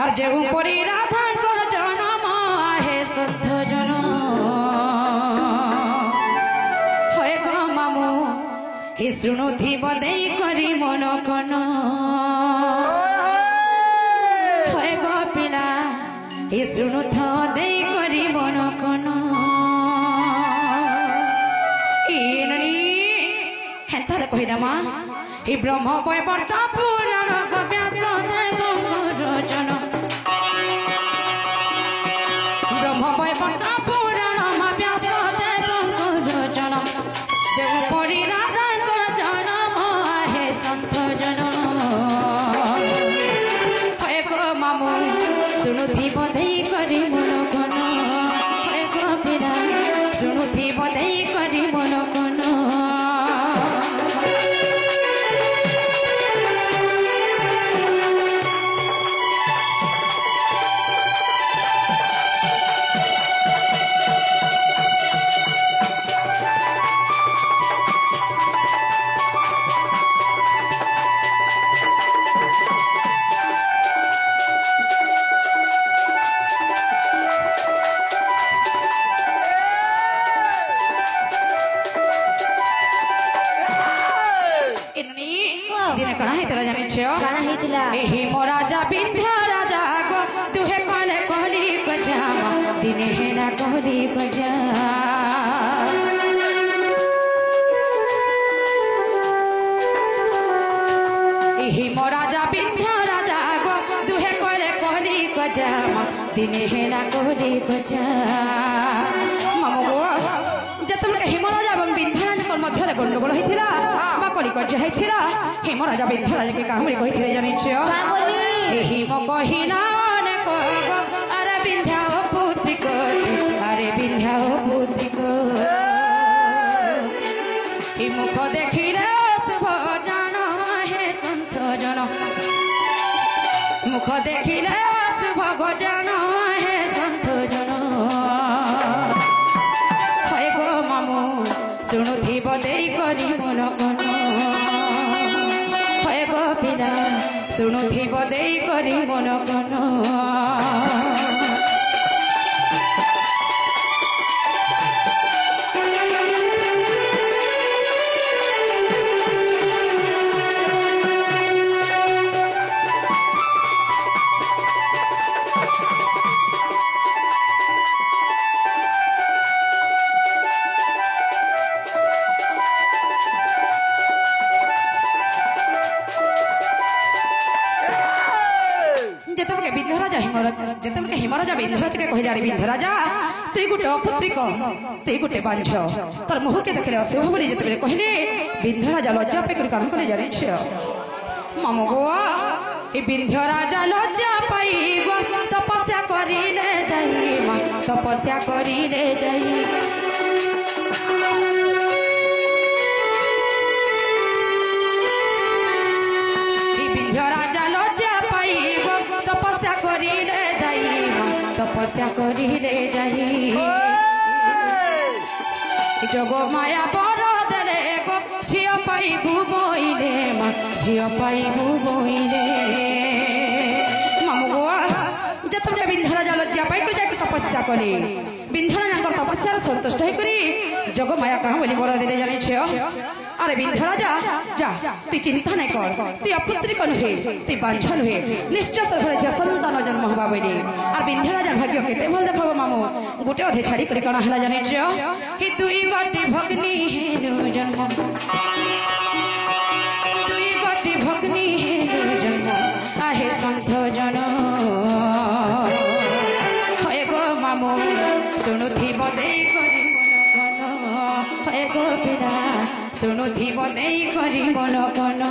আর যে উপরে রাধান কর জনম আহে সন্ত জন হয় গো মামু হি শুনুথিব দেই করি মন কন হয় গো পিলা হি শুনুথ দেই করি মন কন ইননি হেন্তারে কহিদামা হি ব্রহ্ম বৈবর্ত পুরাণ ব্যাস দেব রচন ব্রহ্ম বৈবর্ত পুরাণ ব্যাস দেব রচন যে উপরি রাধা কর জনম হে সন্ত জন হয় গো মামু শুনুথিব দেই করি মন কন হয় গো পিলা শুনুথিব দেই করি মন কন राजा विंध्य राजा गो तुहे कले कहली गजा दिने हेला कहली गजा राजा विंध्य राजा गो तुहे कले कहली गजा दिने हेला कहली गजा मामू गो जतबे हिमराजा और विंध्यराजा मध्य गंडगोल होता कली कज्जा होता हिमराजा विंध्यराजा के कामड़ी कही जानिछ हिम कहिला अरे विंध्या पुत्री को अरे विंध्या पुत्री को मुख देखिले शुभ जन हे सन्त जन मुख देखिले शुभ जन हे सन्त जन है गो मामू शुणुथिब देई करी मन कन है गो पिला शुणुथिब देई करी मन कन जिते हिमराजा विंध्यराजा के कही जानी विंध्यराजा तुई गोटे अपुत्रिक तुई गोटे बांझ तोर मुह के देखले अशुभ बोली जिते कहले विंध्यराजा लज्जा पे करी कान करे जानिछ मामू गो ए विंध्यराजा लज्जा पाई गो तपस्या करिले जाई मा तपस्या करिले जाई ए विंध्यराजा लज्जा पाई गो तपस्या करिले तपस्या करिले जाई जग माया बर देले गो झियो पाइबु बोइले मा झियो पाइबु बोइले मामू गो जतबे विंध्यराजा लज्जा पाई कर जाके तपस्या कले विंध्यराजा तपस्या संतुष्ट होई करी जग माया कहा बोली बर देले जानिछ अरे विंध्यराजा जा तु चिंता नहीं कर तु अपुत्रिक नुहे तु बांझ नुहे निश्चय तोर घर झियो संतान जन्म हवा बोली और विंध्यराजा भाग्य केते भल देखो मामू गोटे अधे छाड़ी करी कणा हला जानिछ हे तुई बाटी भगनी हेनु जन्म तुई बाटी भगनी हेनु जन्म आहे संत जन होय गो मामू सुनुथिब देई करी मन कन होय गो पिला शुणुथिब देई करी मन कन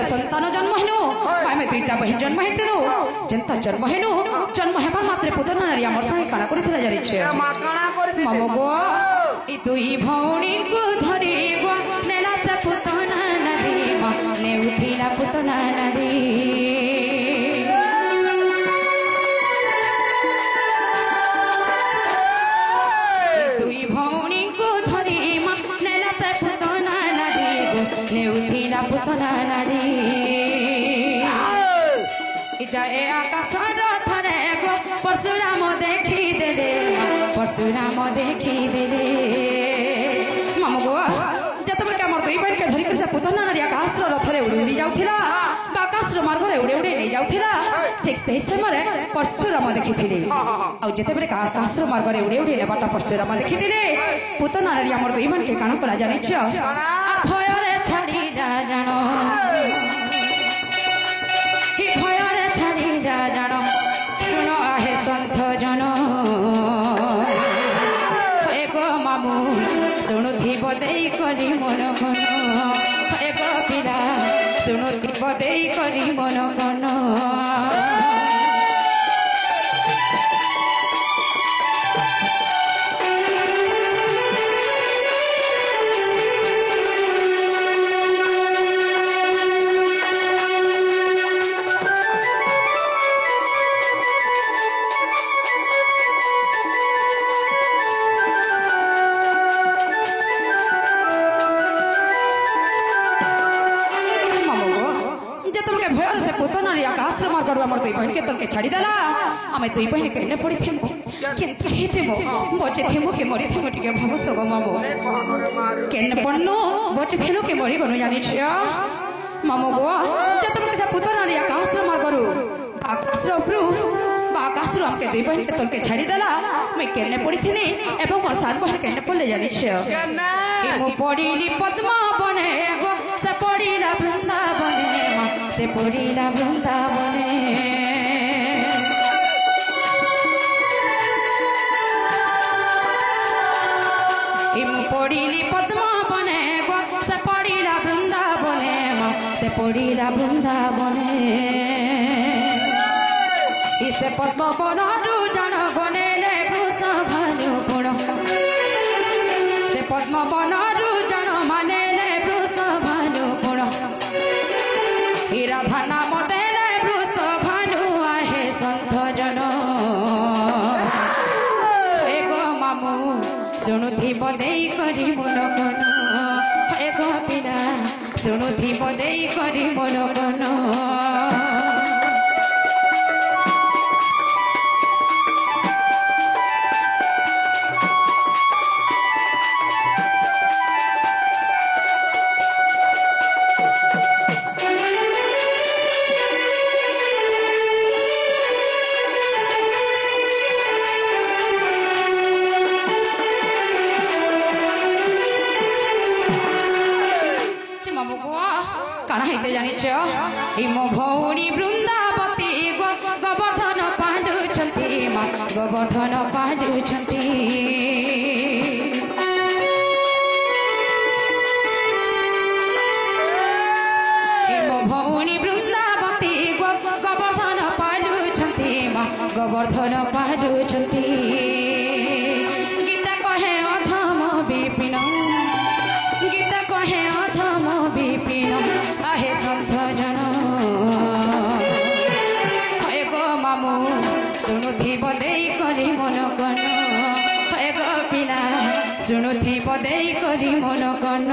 संतान जन्म हेनु आमे दुईटा बहन जन्म हेतु जनता जन्म हेनु जन्म हेबार मात्र रात्रे पुतना नारी आमर संगे काना करिथिला जानिछे मामो गो ई दुई भौणी को धरी गो नेला से पुतना नारी मा नेउथिला पुतना नारी ई दुई भौणी को धरी मा नेला से पुतना नारी गो नेउथिला पुतना नारी जाए आकाशर थरे गो परशुराम देखी देले परशुराम देखी देले मामो गो जतबेले हमर दुई बहन के धरी कर पुतना नारी आकाशर रथरे उड़ी उड़ी जाउथिला बा आकाशर मार्गरे उड़ी उड़ी नै जाउथिला ठीक सेही समय परशुराम देखिथिले आ जतबेले आकाशर मार्गरे उड़ी उड़ी नेबाटा परशुराम देखिथिले पुतना नारी हमर दुई बहन के काना कला जानिछ आ भयरे छाड़ी जा जानो जानो सुनो आहे संत जनो एक मामू शुणुथी बदेई करी मन कन एक पिला शुणुथी बदेई करी मन कन हमर दुई बहन के तनके छाड़ी देला आमे दुई बहन केने पड़ी थेमो केनते हेतेमो बचे थेमो के मरी थेमो टिके भाबत गो मामो केने पन्नो बचे थेलो के मरी गनो जानि छिया मामो गो जतबे से पुतना रे आकाश मार करू आकाश उपरु आकाश हमके दुई बहन के तनके छाड़ी देला मैं केने पड़ी थिनी एवं मोर सार बहन केने पड़ले जानि छिया ए मो पड़ीली पद्मा बने गो से पड़ीला वृंदावन से पड़ीला वृंदावन पड़ीली पद्मा बने से पड़ीला वृंदावन से पड़ीला वृंदावन इसे पद्म बनरु जन बनेले वृषभानु गुण से पद्म बनरु जन मानेले वृषभानु गुण राधा नाम देले वृषभानु आहे संत जन एक मामू शुणुथी बदेई करी मन कन एक पिला शुणुथी बदेई करी मन कन मो भौणी वृंदावती गोवर्धन पांडुछंती मा गोवर्धन पांडुछंती मो भौणी वृंदावती गोवर्धन पांडुछंती मा गोवर्धन पांडुछंती गीता कहे अधम विपिन गीता कहे अधम विपिन आहे संत जन एक मामू शुणुथी बदेई करी मन कन एक पिला शुणुथी बदेई करी मन कन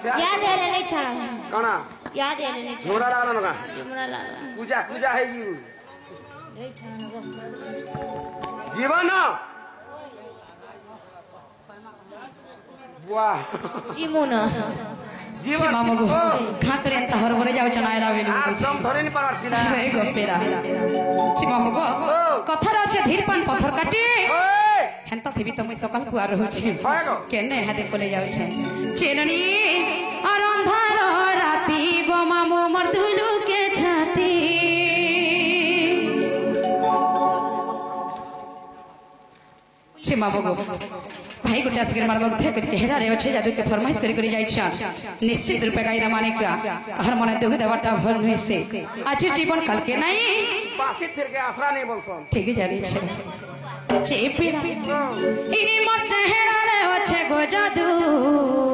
याद है नहीं छाड़ा कना याद है नहीं झोड़ा लाला नगा झुमरा लाला पूजा पूजा है जी नहीं छाड़ा गो जीवन वाह जीमुना জীবন মামু গো খা করে এত হরবরে যাও চনায়রা বেলি আর দম ধরে নি পারবার পিলা এই গপেরা মামু গো কথার আছে ধীর পান পথর কাটি ওই হেনতা থিবি তো মুই সকাল কুয়া রহুছি হয় গো কেনে হাতে বলে যাচ্ছে চেননি আর অন্ধার রাতি গো মামু মোর ধুলুকে ছাতি সে মামু গো भाई गोटे आसिक मार हेरा रे अच्छे जादू के फरमाइश करी जाइछा निश्चित रूपे गाइदा मानिक हर मन दुख देवाटा भल नय से आज जीवन कल के नहीं पासी फिर के आसरा नहीं बोलसन ठीक है जानी छे चेपीरा ई मोर चेहरा रे अच्छे गो जादू